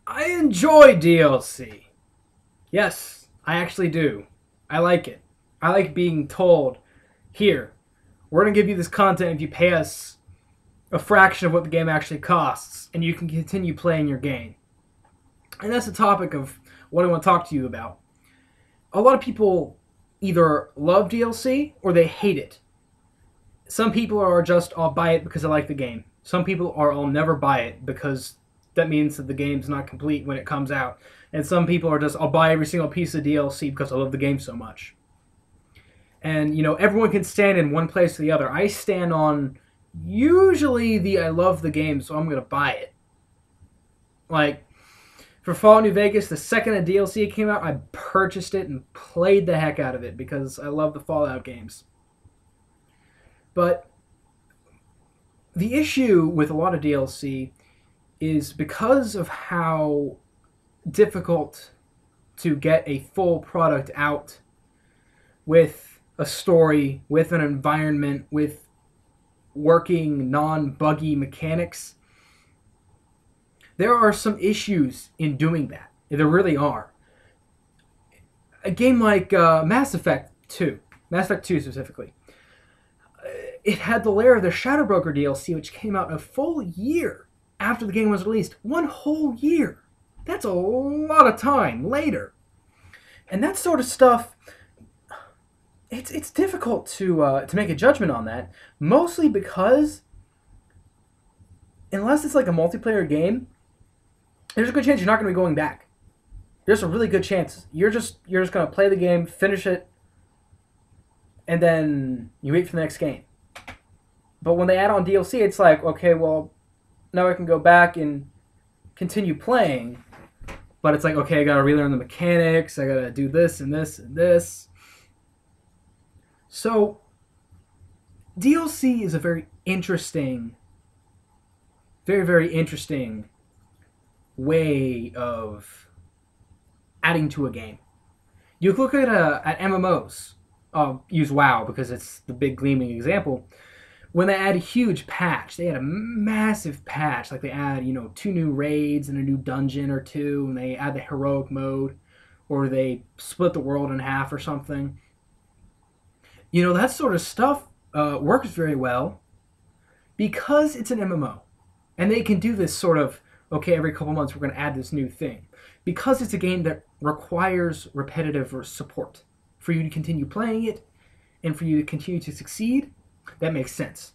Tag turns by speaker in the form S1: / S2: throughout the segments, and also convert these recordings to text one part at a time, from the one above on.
S1: I enjoy DLC. Yes, I actually do. I like it. I like being told, here, we're going to give you this content if you pay us a fraction of what the game actually costs, and you can continue playing your game. And that's the topic of what I want to talk to you about. A lot of people either love DLC or they hate it. Some people are just, I'll buy it because I like the game. Some people are, I'll never buy it because that means that the game's not complete when it comes out. And some people are just, I'll buy every single piece of DLC because I love the game so much. And, everyone can stand in one place or the other. I stand on usually the I love the game, so I'm going to buy it. Like, for Fallout New Vegas, the second a DLC came out, I purchased it and played the heck out of it because I love the Fallout games. But the issue with a lot of DLC is because of how difficult to get a full product out with a story, with an environment, with working non-buggy mechanics. There are some issues in doing that. There really are. A game like Mass Effect 2, Mass Effect 2 specifically, it had the layer of the Shadow Broker DLC, which came out a full year after the game was released. One whole year. That's a lot of time later. And that sort of stuff, it's difficult to make a judgment on that, mostly because unless it's like a multiplayer game, there's a good chance you're not going to be going back. There's a really good chance you're just going to play the game, finish it, and then you wait for the next game. But when they add on DLC, it's like, okay, well, now I can go back and continue playing. But it's like, okay, I gotta relearn the mechanics, I gotta do this and this and this. So, DLC is a very interesting, very, very interesting way of adding to a game. You look at MMOs. I'll use WoW because it's the big gleaming example. When they add a huge patch, they add a massive patch. Like they add, 2 new raids and a new dungeon or 2, and they add the heroic mode, or they split the world in half or something. That sort of stuff works very well because it's an MMO. And they can do this sort of, okay, every couple months we're going to add this new thing. Because it's a game that requires repetitive support for you to continue playing it and for you to continue to succeed. That makes sense.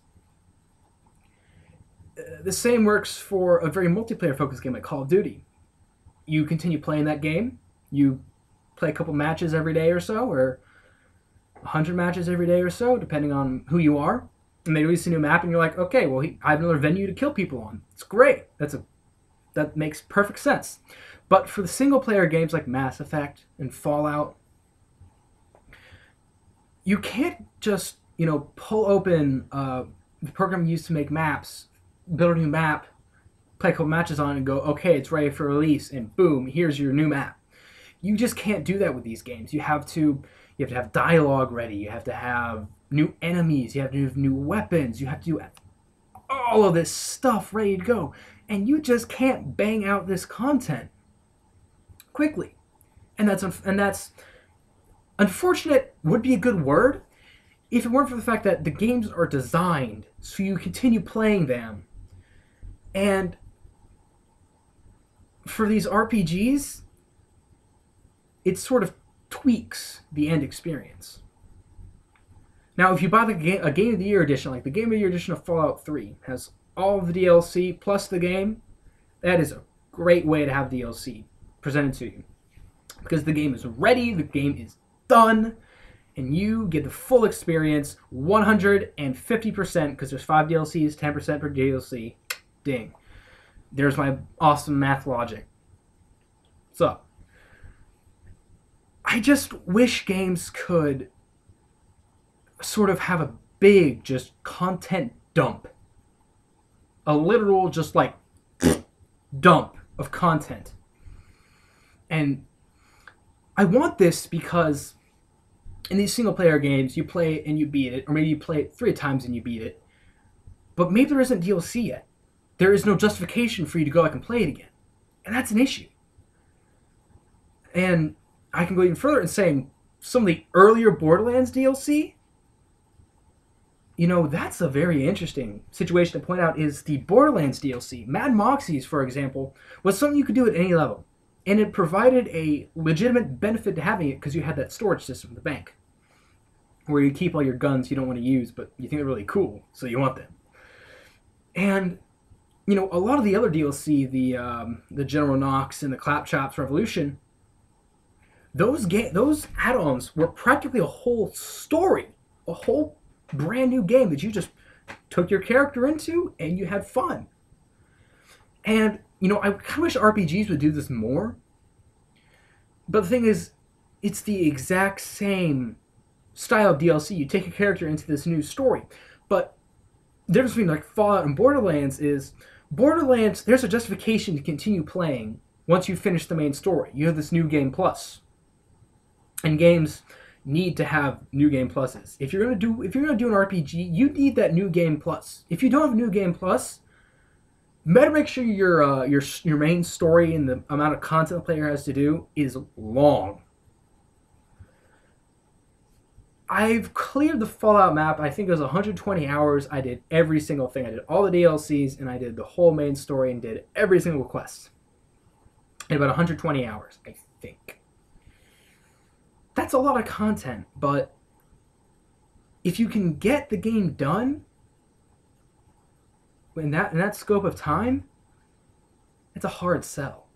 S1: The same works for a very multiplayer-focused game like Call of Duty. You continue playing that game. You play a couple matches every day or so, or 100 matches every day or so, depending on who you are. And they release a new map, and you're like, okay, well, I have another venue to kill people on. It's great. That makes perfect sense. But for the single-player games like Mass Effect and Fallout, you can't just pull open the program used to make maps, build a new map, play a couple matches on it, and go, okay, it's ready for release, and boom, here's your new map. You just can't do that with these games. You have to have dialogue ready. You have to have new enemies. You have to have new weapons. You have to do all of this stuff ready to go, and you just can't bang out this content quickly. And that's unfortunate. Would be a good word if it weren't for the fact that the games are designed so you continue playing them. And for these RPGs, it sort of tweaks the end experience. Now, if you buy a Game of the Year edition, like the Game of the Year edition of Fallout 3, has all of the DLC plus the game, that is a great way to have DLC presented to you. Because the game is ready, the game is done, and you get the full experience 150%, because there's 5 DLCs, 10% per DLC. Ding. There's my awesome math logic. So, I just wish games could sort of have a big, just content dump. A literal, just like, dump of content. And I want this because in these single-player games, you play it and you beat it, or maybe you play it 3 times and you beat it, but maybe there isn't DLC yet. There is no justification for you to go back and play it again. And that's an issue. And I can go even further in saying some of the earlier Borderlands DLC, that's a very interesting situation to point out, is the Borderlands DLC. Mad Moxxi's, for example, was something you could do at any level. And it provided a legitimate benefit to having it because you had that storage system in the bank where you keep all your guns you don't want to use, but you think they're really cool, so you want them. And, a lot of the other DLC, the General Knox and the Clapchops Revolution, those add-ons were practically a whole story, a whole brand new game that you just took your character into and you had fun. And, I kind of wish RPGs would do this more. But the thing is, it's the exact same style of DLC. You take a character into this new story. But the difference between like Fallout and Borderlands is, Borderlands, there's a justification to continue playing once you finish the main story. You have this New Game Plus. And games need to have New Game Pluses. If you're gonna do an RPG, you need that New Game Plus. If you don't have New Game Plus, you better make sure your main story and the amount of content the player has to do is long. I've cleared the Fallout map. I think it was 120 hours. I did every single thing. I did all the DLCs, and I did the whole main story, and did every single quest. In about 120 hours, I think. That's a lot of content, but if you can get the game done in that scope of time, it's a hard sell.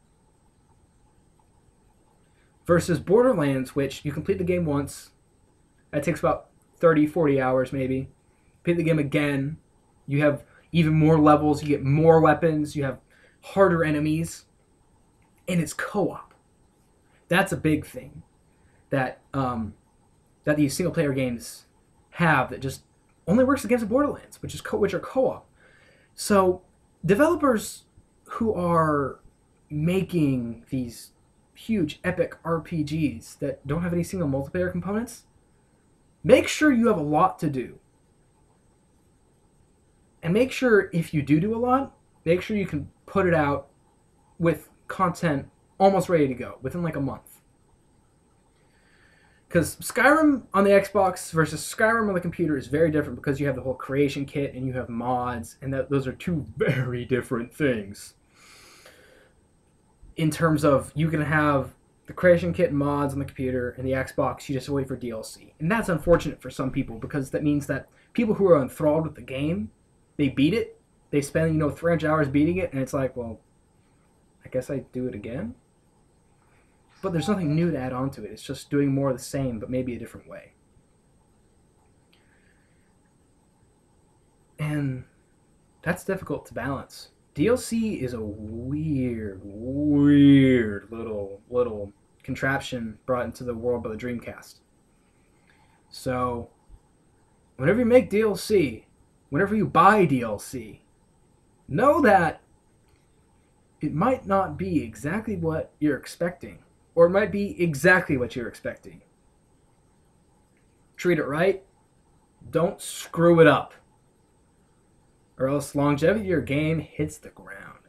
S1: Versus Borderlands, which you complete the game once, that takes about 30, 40 hours maybe. Play the game again, you have even more levels, you get more weapons, you have harder enemies, and it's co-op. That's a big thing that these single player games have that just only works against Borderlands, which are co-op. So developers who are making these huge epic RPGs that don't have any single multiplayer components, make sure you have a lot to do. And make sure if you do a lot, make sure you can put it out with content almost ready to go within like a month. Because Skyrim on the Xbox versus Skyrim on the computer is very different because you have the whole creation kit and you have mods, and those are two very different things. In terms of, you can have the creation kit and mods on the computer, and the Xbox, you just wait for DLC. And that's unfortunate for some people because that means that people who are enthralled with the game, they beat it, they spend 300 hours beating it, and it's like, well, I guess I do it again? But there's nothing new to add on to it. It's just doing more of the same, but maybe a different way. And that's difficult to balance. DLC is a weird little contraption brought into the world by the Dreamcast. So, whenever you make DLC, whenever you buy DLC, know that it might not be exactly what you're expecting. Or it might be exactly what you're expecting. Treat it right. Don't screw it up. Or else longevity of your game hits the ground.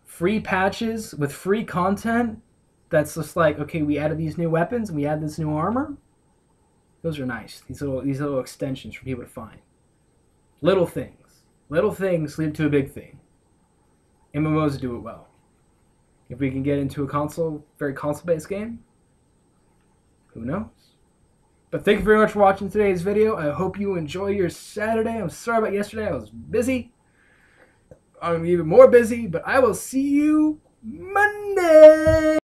S1: Free patches with free content that's just like, okay, we added these new weapons and we add this new armor. Those are nice. These little extensions for people to find. Little things. Little things lead to a big thing. MMOs do it well. If we can get into a very console-based game, who knows? But thank you very much for watching today's video. I hope you enjoy your Saturday. I'm sorry about yesterday. I was busy. I'm even more busy, but I will see you Monday.